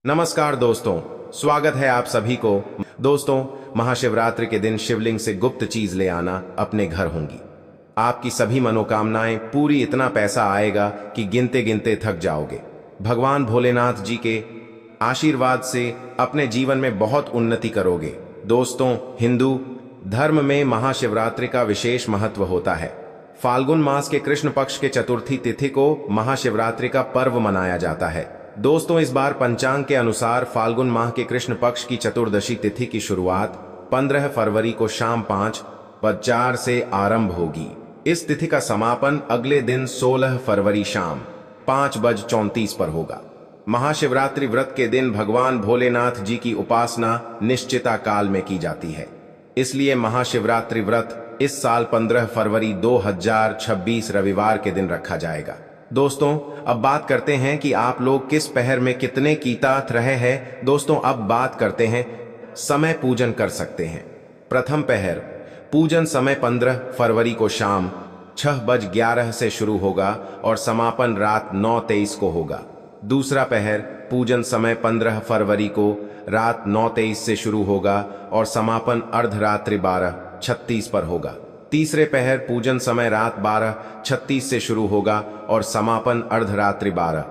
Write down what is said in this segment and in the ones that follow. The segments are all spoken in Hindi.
नमस्कार दोस्तों, स्वागत है आप सभी को। दोस्तों, महाशिवरात्रि के दिन शिवलिंग से गुप्त चीज ले आना अपने घर होंगी। आपकी सभी मनोकामनाएं पूरी, इतना पैसा आएगा कि गिनते गिनते थक जाओगे। भगवान भोलेनाथ जी के आशीर्वाद से अपने जीवन में बहुत उन्नति करोगे। दोस्तों, हिंदू धर्म में महाशिवरात्रि का विशेष महत्व होता है। फाल्गुन मास के कृष्ण पक्ष के चतुर्थी तिथि को महाशिवरात्रि का पर्व मनाया जाता है। दोस्तों, इस बार पंचांग के अनुसार फाल्गुन माह के कृष्ण पक्ष की चतुर्दशी तिथि की शुरुआत 15 फरवरी को शाम 5:04 से आरंभ होगी। इस तिथि का समापन अगले दिन 16 फरवरी शाम 5:34 पर होगा। महाशिवरात्रि व्रत के दिन भगवान भोलेनाथ जी की उपासना निश्चिता काल में की जाती है। इसलिए महाशिवरात्रि व्रत इस साल 15 फरवरी 2026 रविवार के दिन रखा जाएगा। दोस्तों, अब बात करते हैं कि आप लोग किस पहर में कितने कीतात रहे हैं। दोस्तों, अब बात करते हैं समय पूजन कर सकते हैं। प्रथम पहर पूजन समय 15 फरवरी को शाम 6:11 से शुरू होगा और समापन रात 9:23 को होगा। दूसरा पहर पूजन समय 15 फरवरी को रात 9:23 से शुरू होगा और समापन अर्धरात्रि 12:36 पर होगा। तीसरे पहर पूजन समय रात 12:36 से शुरू होगा और समापन अर्धरात्रि 12,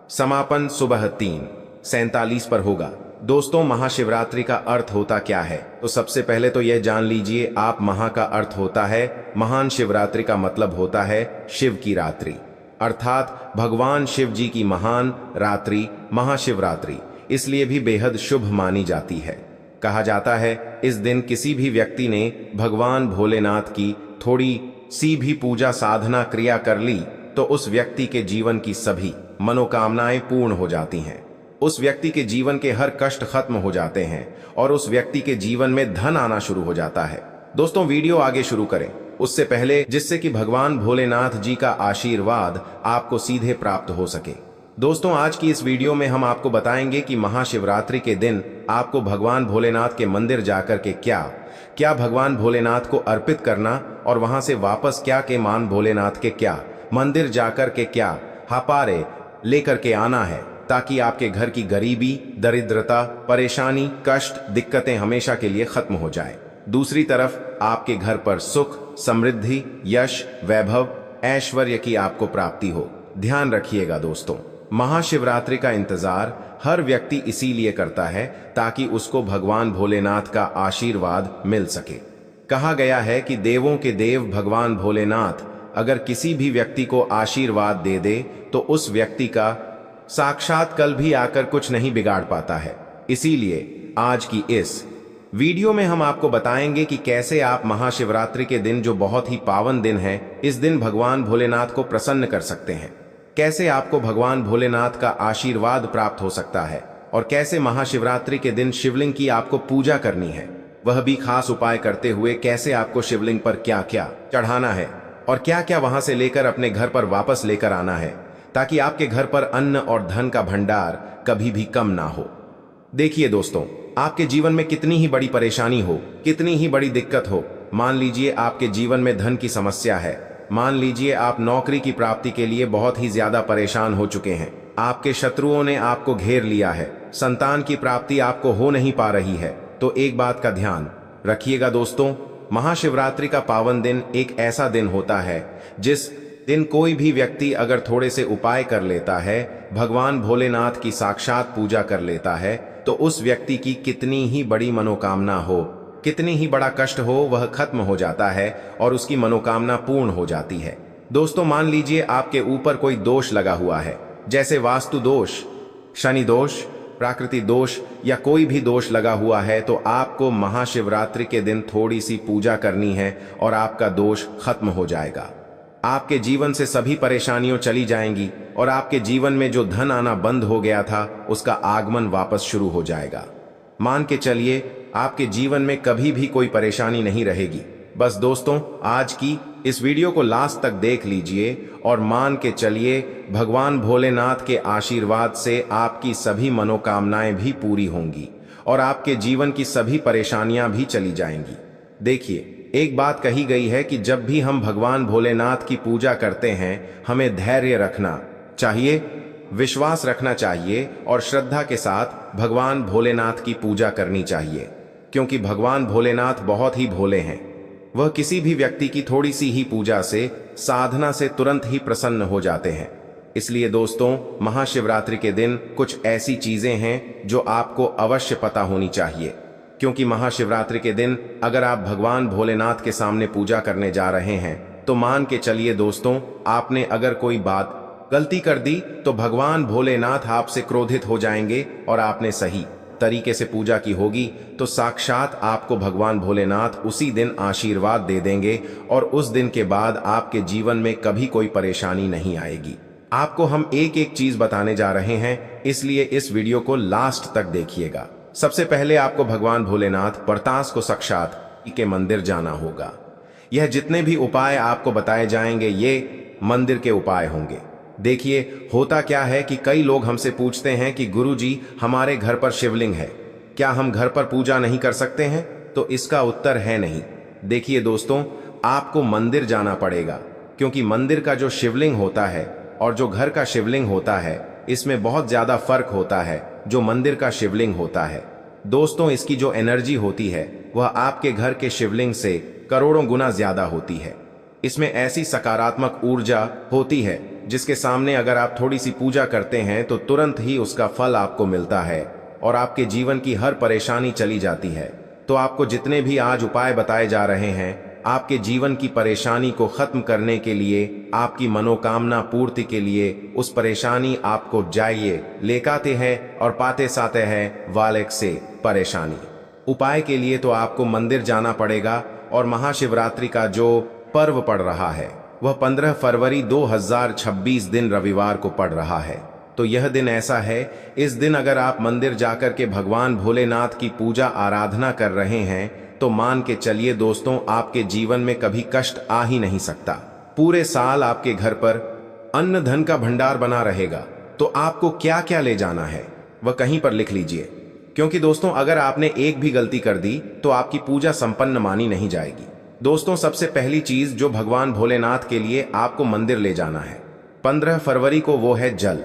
समापन सुबह 3:47 पर होगा। दोस्तों, महाशिवरात्रि का अर्थ होता क्या है? तो सबसे पहले तो यह जान लीजिए, आप महा का अर्थ होता है महान, शिवरात्रि का मतलब होता है शिव की रात्रि, अर्थात भगवान शिव जी की महान रात्रि महाशिवरात्रि इसलिए भी बेहद शुभ मानी जाती है। कहा जाता है इस दिन किसी भी व्यक्ति ने भगवान भोलेनाथ की थोड़ी सी भी पूजा साधना क्रिया कर ली तो उस व्यक्ति के जीवन की सभी मनोकामनाएं पूर्ण हो जाती हैं। उस व्यक्ति के जीवन के हर कष्ट खत्म हो जाते हैं और उस व्यक्ति के जीवन में धन आना शुरू हो जाता है। दोस्तों, वीडियो आगे शुरू करें उससे पहले, जिससे कि भगवान भोलेनाथ जी का आशीर्वाद आपको सीधे प्राप्त हो सके। दोस्तों, आज की इस वीडियो में हम आपको बताएंगे कि महाशिवरात्रि के दिन आपको भगवान भोलेनाथ के मंदिर जाकर के क्या भगवान भोलेनाथ को अर्पित करना और वहां से वापस क्या के मान भोलेनाथ के क्या मंदिर जाकर के क्या हापारे लेकर के आना है, ताकि आपके घर की गरीबी, दरिद्रता, परेशानी, कष्ट, दिक्कतें हमेशा के लिए खत्म हो जाए। दूसरी तरफ आपके घर पर सुख, समृद्धि, यश, वैभव, ऐश्वर्य की आपको प्राप्ति हो। ध्यान रखिएगा दोस्तों, महाशिवरात्रि का इंतजार हर व्यक्ति इसीलिए करता है ताकि उसको भगवान भोलेनाथ का आशीर्वाद मिल सके। कहा गया है कि देवों के देव भगवान भोलेनाथ अगर किसी भी व्यक्ति को आशीर्वाद दे दे तो उस व्यक्ति का साक्षात कल भी आकर कुछ नहीं बिगाड़ पाता है। इसीलिए आज की इस वीडियो में हम आपको बताएंगे कि कैसे आप महाशिवरात्रि के दिन, जो बहुत ही पावन दिन है, इस दिन भगवान भोलेनाथ को प्रसन्न कर सकते हैं। कैसे आपको भगवान भोलेनाथ का आशीर्वाद प्राप्त हो सकता है और कैसे महाशिवरात्रि के दिन शिवलिंग की आपको पूजा करनी है, वह भी खास उपाय करते हुए। कैसे आपको शिवलिंग पर क्या क्या चढ़ाना है और क्या क्या वहां से लेकर अपने घर पर वापस लेकर आना है, ताकि आपके घर पर अन्न और धन का भंडार कभी भी कम ना हो। देखिए दोस्तों, आपके जीवन में कितनी ही बड़ी परेशानी हो, कितनी ही बड़ी दिक्कत हो, मान लीजिए आपके जीवन में धन की समस्या है, मान लीजिए आप नौकरी की प्राप्ति के लिए बहुत ही ज्यादा परेशान हो चुके हैं, आपके शत्रुओं ने आपको घेर लिया है, संतान की प्राप्ति आपको हो नहीं पा रही है, तो एक बात का ध्यान रखिएगा दोस्तों, महाशिवरात्रि का पावन दिन एक ऐसा दिन होता है जिस दिन कोई भी व्यक्ति अगर थोड़े से उपाय कर लेता है, भगवान भोलेनाथ की साक्षात पूजा कर लेता है, तो उस व्यक्ति की कितनी ही बड़ी मनोकामना हो, कितनी ही बड़ा कष्ट हो, वह खत्म हो जाता है और उसकी मनोकामना पूर्ण हो जाती है। दोस्तों, मान लीजिए आपके ऊपर कोई दोष लगा हुआ है, जैसे वास्तु दोष, शनि दोष, प्राकृतिक दोष या कोई भी दोष लगा हुआ है, तो आपको महाशिवरात्रि के दिन थोड़ी सी पूजा करनी है और आपका दोष खत्म हो जाएगा। आपके जीवन से सभी परेशानियां चली जाएंगी और आपके जीवन में जो धन आना बंद हो गया था उसका आगमन वापस शुरू हो जाएगा। मान के चलिए आपके जीवन में कभी भी कोई परेशानी नहीं रहेगी। बस दोस्तों, आज की इस वीडियो को लास्ट तक देख लीजिए और मान के चलिए भगवान भोलेनाथ के आशीर्वाद से आपकी सभी मनोकामनाएं भी पूरी होंगी और आपके जीवन की सभी परेशानियां भी चली जाएंगी। देखिए, एक बात कही गई है कि जब भी हम भगवान भोलेनाथ की पूजा करते हैं, हमें धैर्य रखना चाहिए विश्वास रखना चाहिए और श्रद्धा के साथ भगवान भोलेनाथ की पूजा करनी चाहिए, क्योंकि भगवान भोलेनाथ बहुत ही भोले हैं। वह किसी भी व्यक्ति की थोड़ी सी ही पूजा से, साधना से तुरंत ही प्रसन्न हो जाते हैं। इसलिए दोस्तों, महाशिवरात्रि के दिन कुछ ऐसी चीजें हैं जो आपको अवश्य पता होनी चाहिए, क्योंकि महाशिवरात्रि के दिन अगर आप भगवान भोलेनाथ के सामने पूजा करने जा रहे हैं तो मान के चलिए दोस्तों, आपने अगर कोई बात गलती कर दी तो भगवान भोलेनाथ आपसे क्रोधित हो जाएंगे, और आपने सही तरीके से पूजा की होगी तो साक्षात आपको भगवान भोलेनाथ उसी दिन आशीर्वाद दे देंगे, और उस दिन के बाद आपके जीवन में कभी कोई परेशानी नहीं आएगी। आपको हम एक एक चीज बताने जा रहे हैं, इसलिए इस वीडियो को लास्ट तक देखिएगा। सबसे पहले आपको भगवान भोलेनाथ बरतास को साक्षात के मंदिर जाना होगा। यह जितने भी उपाय आपको बताए जाएंगे ये मंदिर के उपाय होंगे। देखिए, होता क्या है कि कई लोग हमसे पूछते हैं कि गुरुजी, हमारे घर पर शिवलिंग है, क्या हम घर पर पूजा नहीं कर सकते हैं? तो इसका उत्तर है नहीं। देखिए दोस्तों, आपको मंदिर जाना पड़ेगा, क्योंकि मंदिर का जो शिवलिंग होता है और जो घर का शिवलिंग होता है, इसमें बहुत ज्यादा फर्क होता है। जो मंदिर का शिवलिंग होता है दोस्तों, इसकी जो एनर्जी होती है वह आपके घर के शिवलिंग से करोड़ों गुना ज्यादा होती है। इसमें ऐसी सकारात्मक ऊर्जा होती है जिसके सामने अगर आप थोड़ी सी पूजा करते हैं तो तुरंत ही उसका फल आपको मिलता है और आपके जीवन की हर परेशानी चली जाती है। तो आपको जितने भी आज उपाय बताए जा रहे हैं, आपके जीवन की परेशानी को खत्म करने के लिए, आपकी मनोकामना पूर्ति के लिए, उस परेशानी आपको जाइए लेकाते हैं और पाते साते हैं वालेक से परेशानी। उपाय के लिए तो आपको मंदिर जाना पड़ेगा, और महाशिवरात्रि का जो पर्व पड़ रहा है वह 15 फरवरी 2026 दिन रविवार को पड़ रहा है। तो यह दिन ऐसा है, इस दिन अगर आप मंदिर जाकर के भगवान भोलेनाथ की पूजा आराधना कर रहे हैं तो मान के चलिए दोस्तों, आपके जीवन में कभी कष्ट आ ही नहीं सकता। पूरे साल आपके घर पर अन्न धन का भंडार बना रहेगा। तो आपको क्या क्या ले जाना है वह कहीं पर लिख लीजिए, क्योंकि दोस्तों अगर आपने एक भी गलती कर दी तो आपकी पूजा संपन्न मानी नहीं जाएगी। दोस्तों, सबसे पहली चीज जो भगवान भोलेनाथ के लिए आपको मंदिर ले जाना है 15 फरवरी को, वो है जल।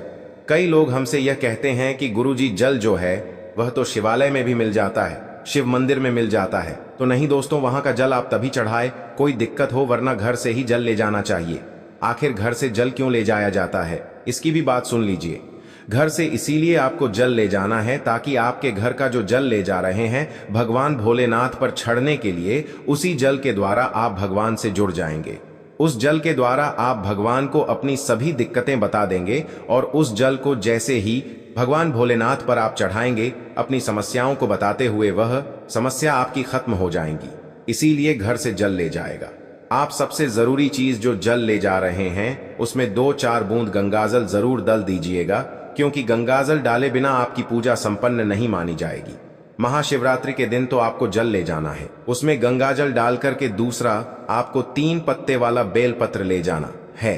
कई लोग हमसे यह कहते हैं कि गुरुजी, जल जो है वह तो शिवालय में भी मिल जाता है, शिव मंदिर में मिल जाता है। तो नहीं दोस्तों, वहां का जल आप तभी चढ़ाए कोई दिक्कत हो, वरना घर से ही जल ले जाना चाहिए। आखिर घर से जल क्यों ले जाया जाता है, इसकी भी बात सुन लीजिए। घर से इसीलिए आपको जल ले जाना है ताकि आपके घर का जो जल ले जा रहे हैं भगवान भोलेनाथ पर चढ़ने के लिए, उसी जल के द्वारा आप भगवान से जुड़ जाएंगे। उस जल के द्वारा आप भगवान को अपनी सभी दिक्कतें बता देंगे, और उस जल को जैसे ही भगवान भोलेनाथ पर आप चढ़ाएंगे, अपनी समस्याओं को बताते हुए वह समस्या आपकी खत्म हो जाएंगी। इसीलिए घर से जल ले जाएगा। आप सबसे जरूरी चीज जो जल ले जा रहे हैं उसमें 2-4 बूंद गंगाजल जरूर डाल दीजिएगा, क्योंकि गंगाजल डाले बिना आपकी पूजा संपन्न नहीं मानी जाएगी। महाशिवरात्रि के दिन तो आपको जल ले जाना है, उसमें गंगाजल डाल करके दूसरा आपको 3 पत्ते वाला बेलपत्र ले जाना है।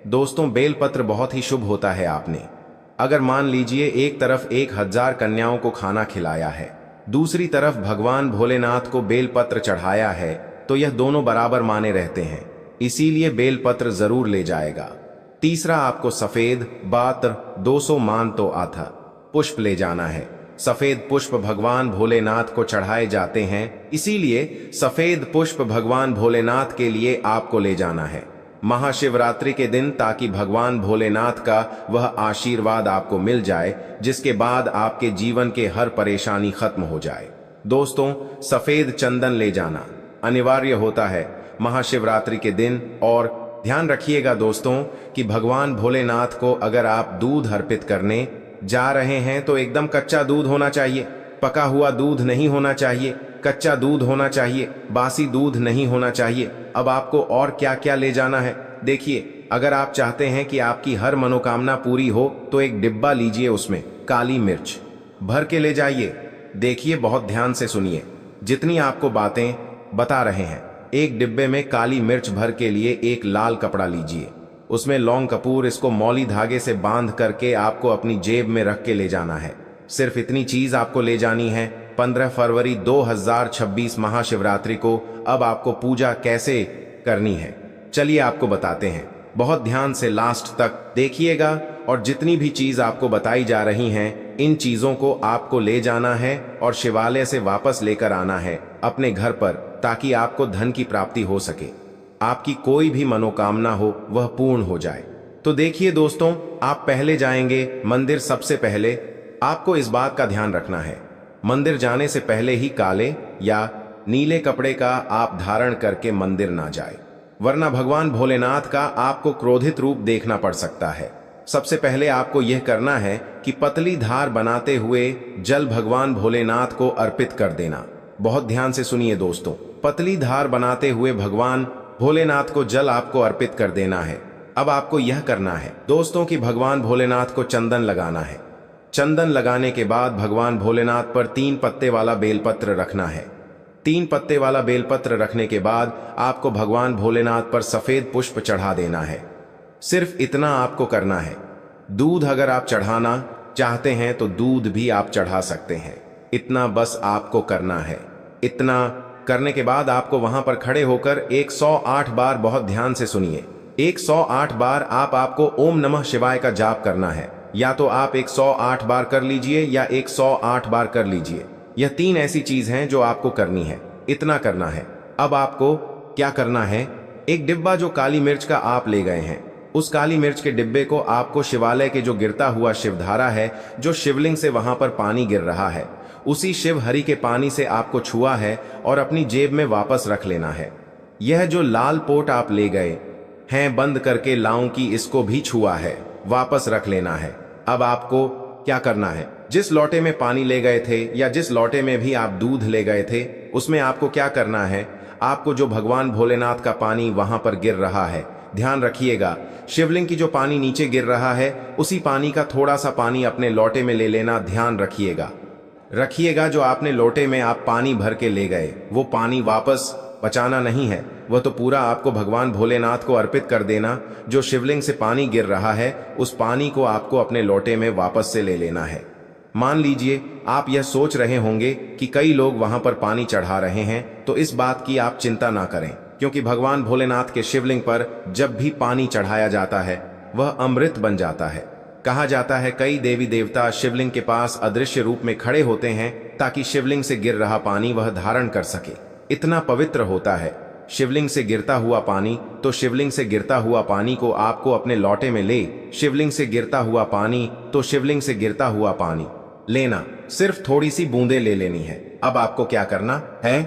दोस्तों, बेलपत्र बहुत ही शुभ होता है। आपने अगर मान लीजिए एक तरफ 1000 कन्याओं को खाना खिलाया है, दूसरी तरफ भगवान भोलेनाथ को बेलपत्र चढ़ाया है, तो यह दोनों बराबर माने रहते हैं। इसीलिए बेलपत्र जरूर ले जाएगा। तीसरा, आपको सफेद बात्र 200 मान तो आता पुष्प ले जाना है। सफेद पुष्प भगवान भोलेनाथ को चढ़ाए जाते हैं, इसीलिए सफेद पुष्प भगवान भोलेनाथ के लिए आपको ले जाना है महाशिवरात्रि के दिन, ताकि भगवान भोलेनाथ का वह आशीर्वाद आपको मिल जाए, जिसके बाद आपके जीवन के हर परेशानी खत्म हो जाए। दोस्तों, सफेद चंदन ले जाना अनिवार्य होता है महाशिवरात्रि के दिन। और ध्यान रखिएगा दोस्तों कि भगवान भोलेनाथ को अगर आप दूध अर्पित करने जा रहे हैं तो एकदम कच्चा दूध होना चाहिए, पका हुआ दूध नहीं होना चाहिए, कच्चा दूध होना चाहिए, बासी दूध नहीं होना चाहिए। अब आपको और क्या क्या ले जाना है देखिए। अगर आप चाहते हैं कि आपकी हर मनोकामना पूरी हो तो एक डिब्बा लीजिए, उसमें काली मिर्च भर के ले जाइए। देखिए, बहुत ध्यान से सुनिए, जितनी आपको बातें बता रहे हैं। एक डिब्बे में काली मिर्च भर के लिए एक लाल कपड़ा लीजिए, उसमें लौंग कपूर, इसको मौली धागे से बांध करके आपको अपनी जेब में रख के ले जाना है। सिर्फ इतनी चीज आपको ले जानी है 15 फरवरी 2026 महाशिवरात्रि को। अब आपको पूजा कैसे करनी है चलिए आपको बताते हैं, बहुत ध्यान से लास्ट तक देखिएगा और जितनी भी चीज आपको बताई जा रही हैं, इन चीजों को आपको ले जाना है और शिवालय से वापस लेकर आना है अपने घर पर, ताकि आपको धन की प्राप्ति हो सके, आपकी कोई भी मनोकामना हो वह पूर्ण हो जाए। तो देखिए दोस्तों, आप पहले जाएंगे मंदिर। सबसे पहले आपको इस बात का ध्यान रखना है, मंदिर जाने से पहले ही काले या नीले कपड़े का आप धारण करके मंदिर ना जाए, वरना भगवान भोलेनाथ का आपको क्रोधित रूप देखना पड़ सकता है। सबसे पहले आपको यह करना है कि पतली धार बनाते हुए जल भगवान भोलेनाथ को अर्पित कर देना। बहुत ध्यान से सुनिए दोस्तों, पतली धार बनाते हुए भगवान भोलेनाथ को जल आपको अर्पित कर देना है। अब आपको यह करना है दोस्तों कि भगवान भोलेनाथ को चंदन लगाना है। चंदन लगाने के बाद भगवान भोलेनाथ पर 3 पत्ते वाला बेलपत्र रखना है। 3 पत्ते वाला बेलपत्र रखने के बाद आपको भगवान भोलेनाथ पर सफेद पुष्प चढ़ा देना है। सिर्फ इतना आपको करना है। दूध अगर आप चढ़ाना चाहते हैं तो दूध भी आप चढ़ा सकते हैं, इतना बस आपको करना है। इतना करने के बाद आपको वहां पर खड़े होकर 108 बार, बहुत ध्यान से सुनिए, 108 बार आपको ओम नमः शिवाय का जाप करना है। या तो आप 108 बार कर लीजिए या 108 बार कर लीजिए। यह 3 ऐसी चीज हैं जो आपको करनी है, इतना करना है। अब आपको क्या करना है, एक डिब्बा जो काली मिर्च का आप ले गए हैं, उस काली मिर्च के डिब्बे को आपको शिवालय के जो गिरता हुआ शिवधारा है, जो शिवलिंग से वहां पर पानी गिर रहा है, उसी शिव हरि के पानी से आपको छुआ है और अपनी जेब में वापस रख लेना है। यह जो लाल पोट आप ले गए हैं बंद करके लाऊं की, इसको भी छुआ है, वापस रख लेना है। अब आपको क्या करना है, जिस लोटे में पानी ले गए थे या जिस लोटे में भी आप दूध ले गए थे, उसमें आपको क्या करना है, आपको जो भगवान भोलेनाथ का पानी वहां पर गिर रहा है, ध्यान रखिएगा, शिवलिंग की जो पानी नीचे गिर रहा है, उसी पानी का थोड़ा सा पानी अपने लोटे में ले लेना। ध्यान रखिएगा जो आपने लोटे में आप पानी भर के ले गए, वो पानी वापस बचाना नहीं है, वह तो पूरा आपको भगवान भोलेनाथ को अर्पित कर देना। जो शिवलिंग से पानी गिर रहा है, उस पानी को आपको अपने लोटे में वापस से ले लेना है। मान लीजिए आप यह सोच रहे होंगे कि कई लोग वहां पर पानी चढ़ा रहे हैं, तो इस बात की आप चिंता ना करें, क्योंकि भगवान भोलेनाथ के शिवलिंग पर जब भी पानी चढ़ाया जाता है वह अमृत बन जाता है। कहा जाता है कई देवी देवता शिवलिंग के पास अदृश्य रूप में खड़े होते हैं ताकि शिवलिंग से गिर रहा पानी वह धारण कर सके। इतना पवित्र होता है शिवलिंग से गिरता हुआ पानी। तो शिवलिंग से गिरता हुआ पानी को आपको अपने लोटे में ले, शिवलिंग से गिरता हुआ पानी, तो शिवलिंग से गिरता हुआ पानी लेना, सिर्फ थोड़ी सी बूंदे ले लेनी है। अब आपको क्या करना है,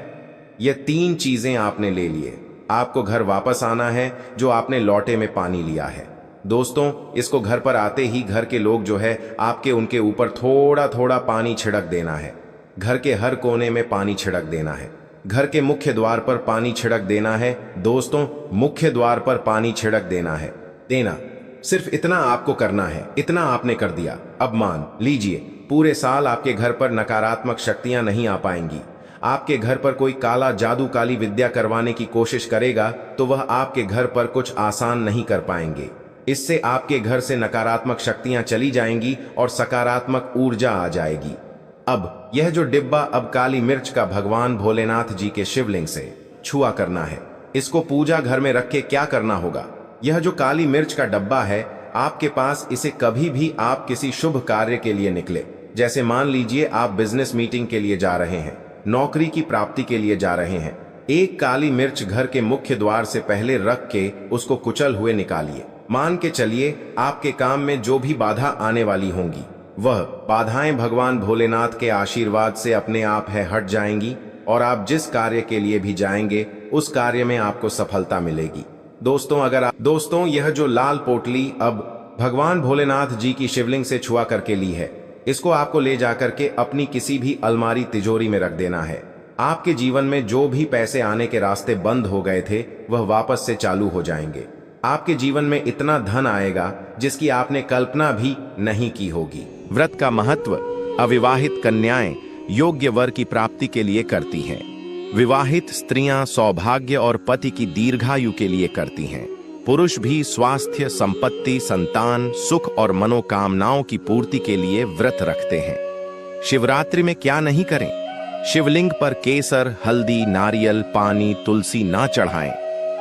ये 3 चीजें आपने ले लिए, आपको घर वापस आना है जो आपने लोटे में पानी लिया है। दोस्तों, इसको घर पर आते ही घर के लोग जो है आपके उनके ऊपर थोड़ा थोड़ा पानी छिड़क देना है। घर के हर कोने में पानी छिड़क देना है। घर के मुख्य द्वार पर पानी छिड़क देना है। दोस्तों, मुख्य द्वार पर पानी छिड़क देना, सिर्फ इतना आपको करना है। इतना आपने कर दिया। अब मान लीजिए पूरे साल आपके घर पर नकारात्मक शक्तियां नहीं आ पाएंगी। आपके घर पर कोई काला जादू, काली विद्या करवाने की कोशिश करेगा तो वह आपके घर पर कुछ आसान नहीं कर पाएंगे। इससे आपके घर से नकारात्मक शक्तियां चली जाएंगी और सकारात्मक ऊर्जा आ जाएगी। अब यह जो डिब्बा अब काली मिर्च का भगवान भोलेनाथ जी के शिवलिंग से छुआ करना है। इसको पूजा घर में रख के क्या करना होगा, यह जो काली मिर्च का डब्बा है आपके पास, इसे कभी भी आप किसी शुभ कार्य के लिए निकले, जैसे मान लीजिए आप बिजनेस मीटिंग के लिए जा रहे हैं, नौकरी की प्राप्ति के लिए जा रहे हैं, एक काली मिर्च घर के मुख्य द्वार से पहले रख के उसको कुचल हुए निकालिए। मान के चलिए आपके काम में जो भी बाधा आने वाली होंगी वह बाधाएं भगवान भोलेनाथ के आशीर्वाद से अपने आप है हट जाएंगी और आप जिस कार्य के लिए भी जाएंगे उस कार्य में आपको सफलता मिलेगी। दोस्तों, यह जो लाल पोटली अब भगवान भोलेनाथ जी की शिवलिंग से छुआ करके ली है, इसको आपको ले जाकर के अपनी किसी भी अलमारी तिजोरी में रख देना है। आपके जीवन में जो भी पैसे आने के रास्ते बंद हो गए थे वह वापस से चालू हो जाएंगे। आपके जीवन में इतना धन आएगा जिसकी आपने कल्पना भी नहीं की होगी। व्रत का महत्व अविवाहित कन्याएं योग्य वर की प्राप्ति के लिए करती हैं। विवाहित स्त्रियां सौभाग्य और पति की दीर्घायु के लिए करती हैं। पुरुष भी स्वास्थ्य, संपत्ति, संतान, सुख और मनोकामनाओं की पूर्ति के लिए व्रत रखते हैं। शिवरात्रि में क्या नहीं करें, शिवलिंग पर केसर, हल्दी, नारियल, पानी, तुलसी ना चढ़ाएं।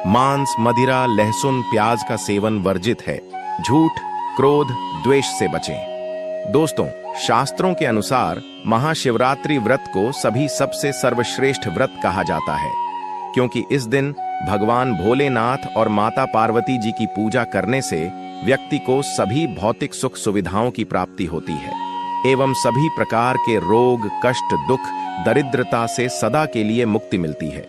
मांस, मदिरा, लहसुन, प्याज का सेवन वर्जित है। झूठ, क्रोध, द्वेष से बचें। दोस्तों, शास्त्रों के अनुसार महाशिवरात्रि व्रत को सभी सबसे सर्वश्रेष्ठ व्रत कहा जाता है, क्योंकि इस दिन भगवान भोलेनाथ और माता पार्वती जी की पूजा करने से व्यक्ति को सभी भौतिक सुख सुविधाओं की प्राप्ति होती है एवं सभी प्रकार के रोग, कष्ट, दुख, दरिद्रता से सदा के लिए मुक्ति मिलती है।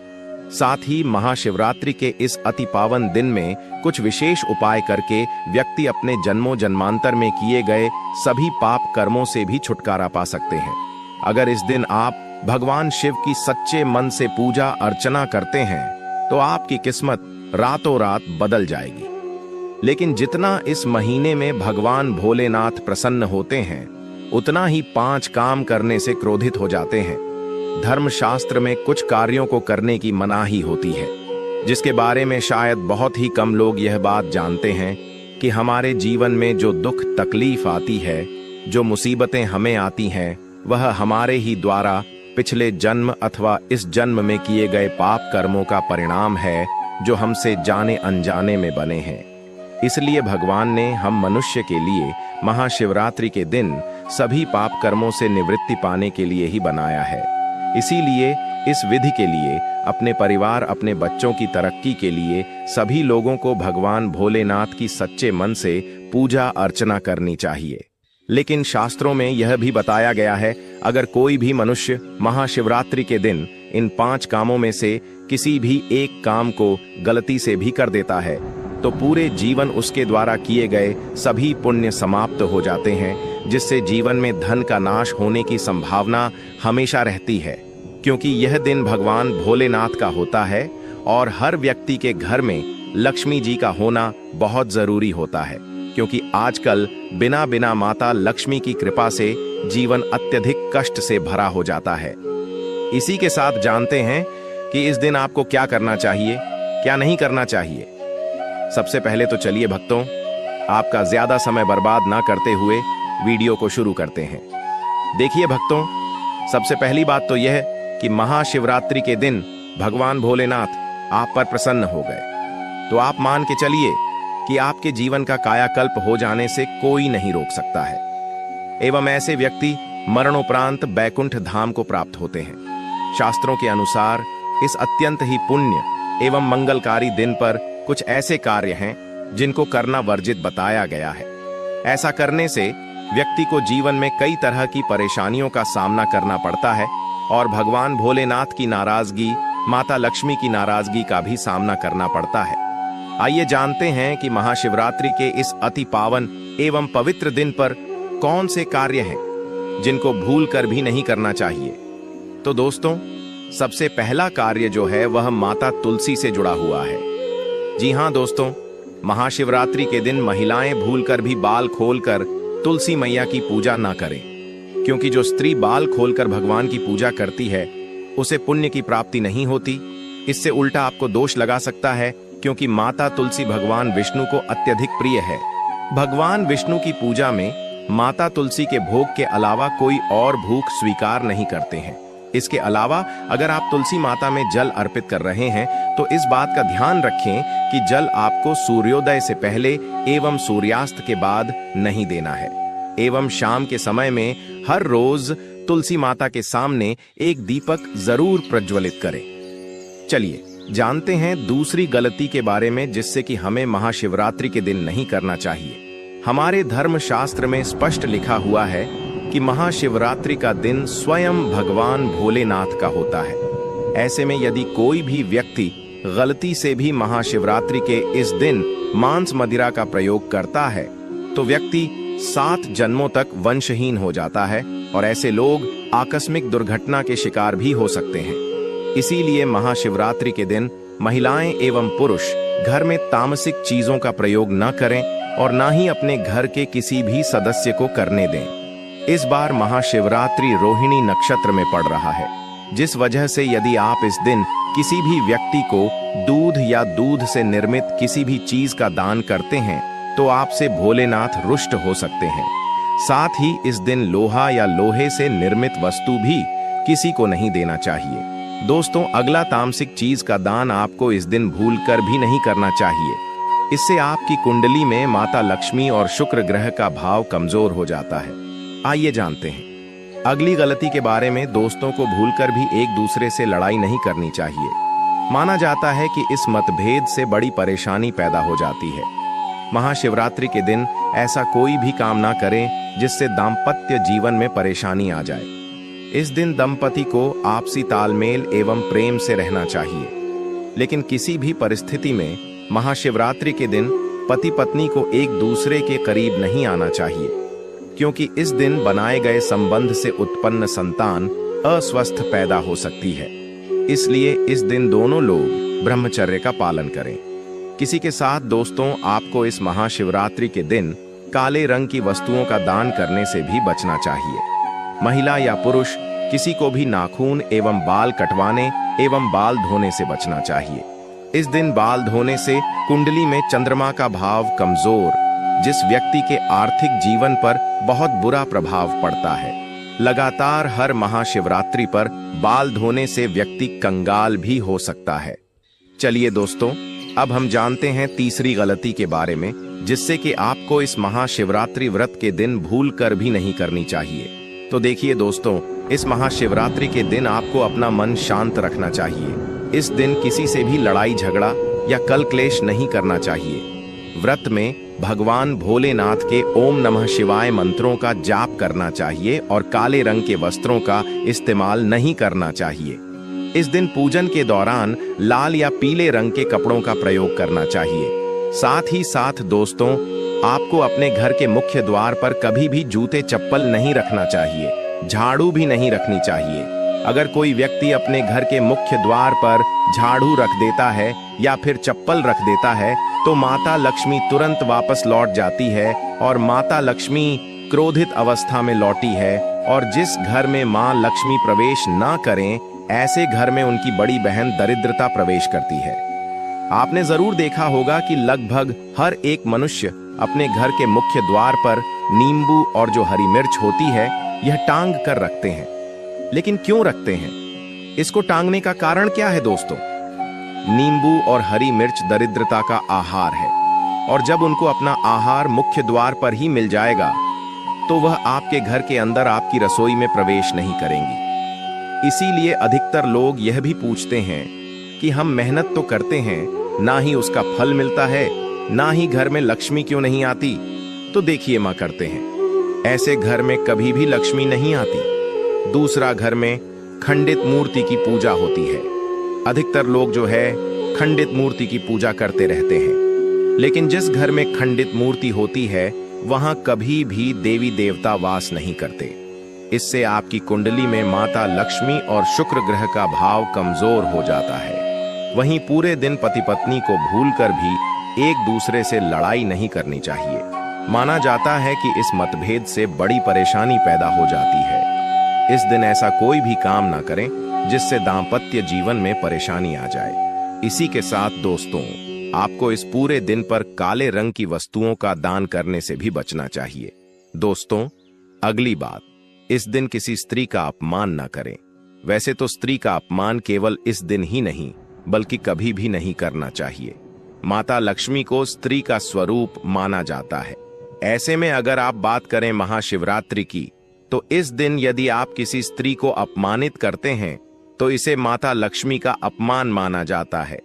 साथ ही महाशिवरात्रि के इस अति पावन दिन में कुछ विशेष उपाय करके व्यक्ति अपने जन्मों जन्मांतर में किए गए सभी पाप कर्मों से भी छुटकारा पा सकते हैं। अगर इस दिन आप भगवान शिव की सच्चे मन से पूजा अर्चना करते हैं तो आपकी किस्मत रातों रात बदल जाएगी। लेकिन जितना इस महीने में भगवान भोलेनाथ प्रसन्न होते हैं, उतना ही 5 काम करने से क्रोधित हो जाते हैं। धर्मशास्त्र में कुछ कार्यों को करने की मनाही होती है, जिसके बारे में शायद बहुत ही कम लोग यह बात जानते हैं कि हमारे जीवन में जो दुख तकलीफ आती है, जो मुसीबतें हमें आती हैं, वह हमारे ही द्वारा पिछले जन्म अथवा इस जन्म में किए गए पाप कर्मों का परिणाम है, जो हमसे जाने अनजाने में बने हैं। इसलिए भगवान ने हम मनुष्य के लिए महाशिवरात्रि के दिन सभी पाप कर्मों से निवृत्ति पाने के लिए ही बनाया है। इसीलिए इस विधि के लिए अपने परिवार, अपने बच्चों की तरक्की के लिए सभी लोगों को भगवान भोलेनाथ की सच्चे मन से पूजा अर्चना करनी चाहिए। लेकिन शास्त्रों में यह भी बताया गया है, अगर कोई भी मनुष्य महाशिवरात्रि के दिन इन 5 कामों में से किसी भी एक काम को गलती से भी कर देता है, तो पूरे जीवन उसके द्वारा किए गए सभी पुण्य समाप्त हो जाते हैं, जिससे जीवन में धन का नाश होने की संभावना हमेशा रहती है। क्योंकि यह दिन भगवान भोलेनाथ का होता है और हर व्यक्ति के घर में लक्ष्मी जी का होना बहुत जरूरी होता है, क्योंकि आजकल बिना बिना माता लक्ष्मी की कृपा से जीवन अत्यधिक कष्ट से भरा हो जाता है। इसी के साथ जानते हैं कि इस दिन आपको क्या करना चाहिए, क्या नहीं करना चाहिए। सबसे पहले तो चलिए भक्तों, आपका ज्यादा समय बर्बाद ना करते हुए वीडियो को शुरू करते हैं। देखिए भक्तों, सबसे पहली बात तो यह कि महाशिवरात्रि के दिन भगवान भोलेनाथ आप पर प्रसन्न हो गए, तो आप मान के चलिए कि आपके जीवन का कायाकल्प हो जाने से कोई नहीं रोक सकता है एवं ऐसे व्यक्ति मरणोपरांत बैकुंठ धाम को प्राप्त होते हैं। शास्त्रों के अनुसार इस अत्यंत ही पुण्य एवं मंगलकारी दिन पर कुछ ऐसे कार्य हैं जिनको करना वर्जित बताया गया है। ऐसा करने से व्यक्ति को जीवन में कई तरह की परेशानियों का सामना करना पड़ता है और भगवान भोलेनाथ की नाराजगी, माता लक्ष्मी की नाराजगी का भी सामना करना पड़ता है। आइए जानते हैं कि महाशिवरात्रि के इस अति पावन एवं पवित्र दिन पर कौन से कार्य हैं जिनको भूल कर भी नहीं करना चाहिए। तो दोस्तों, सबसे पहला कार्य जो है वह माता तुलसी से जुड़ा हुआ है। जी हाँ दोस्तों, महाशिवरात्रि के दिन महिलाएं भूलकर भी बाल खोलकर तुलसी मैया की पूजा ना करें, क्योंकि जो स्त्री बाल खोलकर भगवान की पूजा करती है उसे पुण्य की प्राप्ति नहीं होती। इससे उल्टा आपको दोष लगा सकता है, क्योंकि माता तुलसी भगवान विष्णु को अत्यधिक प्रिय है। भगवान विष्णु की पूजा में माता तुलसी के भोग के अलावा कोई और भूख स्वीकार नहीं करते हैं। इसके अलावा अगर आप तुलसी माता में जल अर्पित कर रहे हैं तो इस बात का ध्यान रखें कि जल आपको सूर्योदय से पहले एवं सूर्यास्त के बाद नहीं देना है एवं शाम के समय में हर रोज तुलसी माता के सामने एक दीपक जरूर प्रज्वलित करें। चलिए जानते हैं दूसरी गलती के बारे में, जिससे कि हमें महाशिवरात्रि के दिन नहीं करना चाहिए। हमारे धर्मशास्त्र में स्पष्ट लिखा हुआ है कि महाशिवरात्रि का दिन स्वयं भगवान भोलेनाथ का होता है। ऐसे में यदि कोई भी व्यक्ति गलती से भी महाशिवरात्रि के इस दिन मांस मदिरा का प्रयोग करता है तो व्यक्ति 7 जन्मों तक वंशहीन हो जाता है और ऐसे लोग आकस्मिक दुर्घटना के शिकार भी हो सकते हैं। इसीलिए महाशिवरात्रि के दिन महिलाएं एवं पुरुष घर में तामसिक चीजों का प्रयोग न करें और न ही अपने घर के किसी भी सदस्य को करने दें। इस बार महाशिवरात्रि रोहिणी नक्षत्र में पड़ रहा है, जिस वजह से यदि आप इस दिन किसी भी व्यक्ति को दूध या दूध से निर्मित किसी भी चीज का दान करते हैं तो आपसे भोलेनाथ रुष्ट हो सकते हैं। साथ ही इस दिन लोहा या लोहे से निर्मित वस्तु भी किसी को नहीं देना चाहिए। दोस्तों, अगला तामसिक चीज का दान आपको इस दिन भूलकर भी नहीं करना चाहिए। इससे आपकी कुंडली में माता लक्ष्मी और शुक्र ग्रह का भाव कमजोर हो जाता है। आइए जानते हैं अगली गलती के बारे में। दोस्तों को भूलकर भी एक दूसरे से लड़ाई नहीं करनी चाहिए। माना जाता है कि इस मतभेद से बड़ी परेशानी पैदा हो जाती है। महाशिवरात्रि के दिन ऐसा कोई भी काम ना करें जिससे दाम्पत्य जीवन में परेशानी आ जाए। इस दिन दंपति को आपसी तालमेल एवं प्रेम से रहना चाहिए, लेकिन किसी भी परिस्थिति में महाशिवरात्रि के दिन पति पत्नी को एक दूसरे के करीब नहीं आना चाहिए, क्योंकि इस दिन बनाए गए संबंध से उत्पन्न संतान अस्वस्थ पैदा हो सकती है। इसलिए इस दिन दोनों लोग ब्रह्मचर्य का पालन करें। किसी के साथ दोस्तों आपको इस महाशिवरात्रि के दिन काले रंग की वस्तुओं का दान करने से भी बचना चाहिए। महिला या पुरुष किसी को भी नाखून एवं बाल कटवाने एवं बाल धोने से बचना चाहिए। इस दिन बाल धोने से कुंडली में चंद्रमा का भाव कमजोर, जिस व्यक्ति के आर्थिक जीवन पर बहुत बुरा प्रभाव पड़ता है। लगातार हर महाशिवरात्रि पर बाल धोने से व्यक्ति कंगाल भी हो सकता है। चलिए दोस्तों, अब हम जानते हैं तीसरी गलती के बारे में, जिससे कि आपको इस महाशिवरात्रि व्रत के दिन भूल कर भी नहीं करनी चाहिए। तो देखिए दोस्तों, इस महाशिवरात्रि के दिन आपको अपना मन शांत रखना चाहिए। इस दिन किसी से भी लड़ाई झगड़ा या कल क्लेश नहीं करना चाहिए। व्रत में भगवान भोलेनाथ के ओम नमः शिवाय मंत्रों का जाप करना चाहिए और काले रंग के वस्त्रों का इस्तेमाल नहीं करना चाहिए। इस दिन पूजन के दौरान लाल या पीले रंग के कपड़ों का प्रयोग करना चाहिए। साथ ही साथ दोस्तों, आपको अपने घर के मुख्य द्वार पर कभी भी जूते चप्पल नहीं रखना चाहिए, झाड़ू भी नहीं रखनी चाहिए। अगर कोई व्यक्ति अपने घर के मुख्य द्वार पर झाड़ू रख देता है या फिर चप्पल रख देता है तो माता लक्ष्मी तुरंत वापस लौट जाती है और माता लक्ष्मी क्रोधित अवस्था में लौटी है। और जिस घर में मां लक्ष्मी प्रवेश ना करें, ऐसे घर में उनकी बड़ी बहन दरिद्रता प्रवेश करती है। आपने जरूर देखा होगा कि लगभग हर एक मनुष्य अपने घर के मुख्य द्वार पर नींबू और जो हरी मिर्च होती है यह टांग कर रखते हैं। लेकिन क्यों रखते हैं? इसको टांगने का कारण क्या है दोस्तों? नींबू और हरी मिर्च दरिद्रता का आहार है, और जब उनको अपना आहार मुख्य द्वार पर ही मिल जाएगा तो वह आपके घर के अंदर आपकी रसोई में प्रवेश नहीं करेंगी। इसीलिए अधिकतर लोग यह भी पूछते हैं कि हम मेहनत तो करते हैं, ना ही उसका फल मिलता है, ना ही घर में लक्ष्मी क्यों नहीं आती। तो देखिए मां करते हैं, ऐसे घर में कभी भी लक्ष्मी नहीं आती। दूसरा, घर में खंडित मूर्ति की पूजा होती है। अधिकतर लोग जो है खंडित मूर्ति की पूजा करते रहते हैं, लेकिन जिस घर में खंडित मूर्ति होती है वहां कभी भी देवी देवता वास नहीं करते। इससे आपकी कुंडली में माता लक्ष्मी और शुक्र ग्रह का भाव कमजोर हो जाता है। वहीं पूरे दिन पति पत्नी को भूलकर भी एक दूसरे से लड़ाई नहीं करनी चाहिए। माना जाता है कि इस मतभेद से बड़ी परेशानी पैदा हो जाती है। इस दिन ऐसा कोई भी काम ना करें जिससे दाम्पत्य जीवन में परेशानी आ जाए। इसी के साथ दोस्तों, आपको इस पूरे दिन पर काले रंग की वस्तुओं का दान करने से भी बचना चाहिए। दोस्तों, अगली बात, इस दिन किसी स्त्री का अपमान ना करें। वैसे तो स्त्री का अपमान केवल इस दिन ही नहीं बल्कि कभी भी नहीं करना चाहिए। माता लक्ष्मी को स्त्री का स्वरूप माना जाता है। ऐसे में अगर आप बात करें महाशिवरात्रि की, तो इस दिन यदि आप किसी स्त्री को अपमानित करते हैं तो इसे माता लक्ष्मी का अपमान माना जाता है।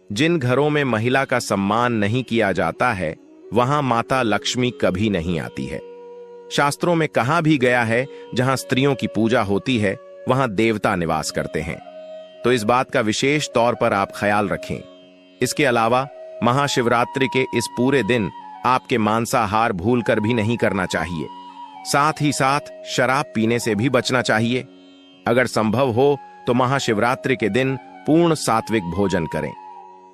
जिन घरों में महिला का सम्मान नहीं किया जाता है वहां माता लक्ष्मी कभी नहीं आती है। शास्त्रों में कहा भी गया है, जहां स्त्रियों की पूजा होती है वहां देवता निवास करते हैं। तो इस बात का विशेष तौर पर आप ख्याल रखें। इसके अलावा महाशिवरात्रि के इस पूरे दिन आपके मांसाहार भूलकर भी नहीं करना चाहिए। साथ ही साथ शराब पीने से भी बचना चाहिए। अगर संभव हो तो महाशिवरात्रि के दिन पूर्ण सात्विक भोजन करें।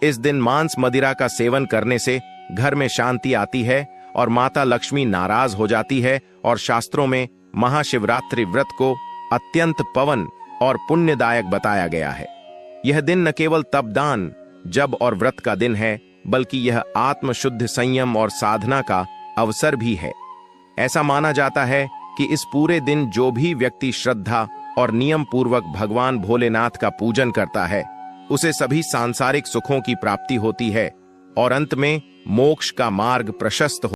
इस दिन मांस मदिरा का सेवन करने से घर में शांति आती है और माता लक्ष्मी नाराज हो जाती है। और शास्त्रों में महाशिवरात्रि व्रत को अत्यंत पवन और पुण्यदायक बताया गया है। यह दिन न केवल तपदान, जप और व्रत का दिन है, बल्कि यह आत्मशुद्ध संयम और साधना का अवसर भी है। ऐसा माना जाता है कि इस पूरे दिन जो भी व्यक्ति श्रद्धा और नियम पूर्वक भगवान भोलेनाथ का पूजन करता है उसे सभी सांसारिक सुखों की प्राप्ति होती है और अंत में मोक्ष का मार्ग प्रशस्त हो।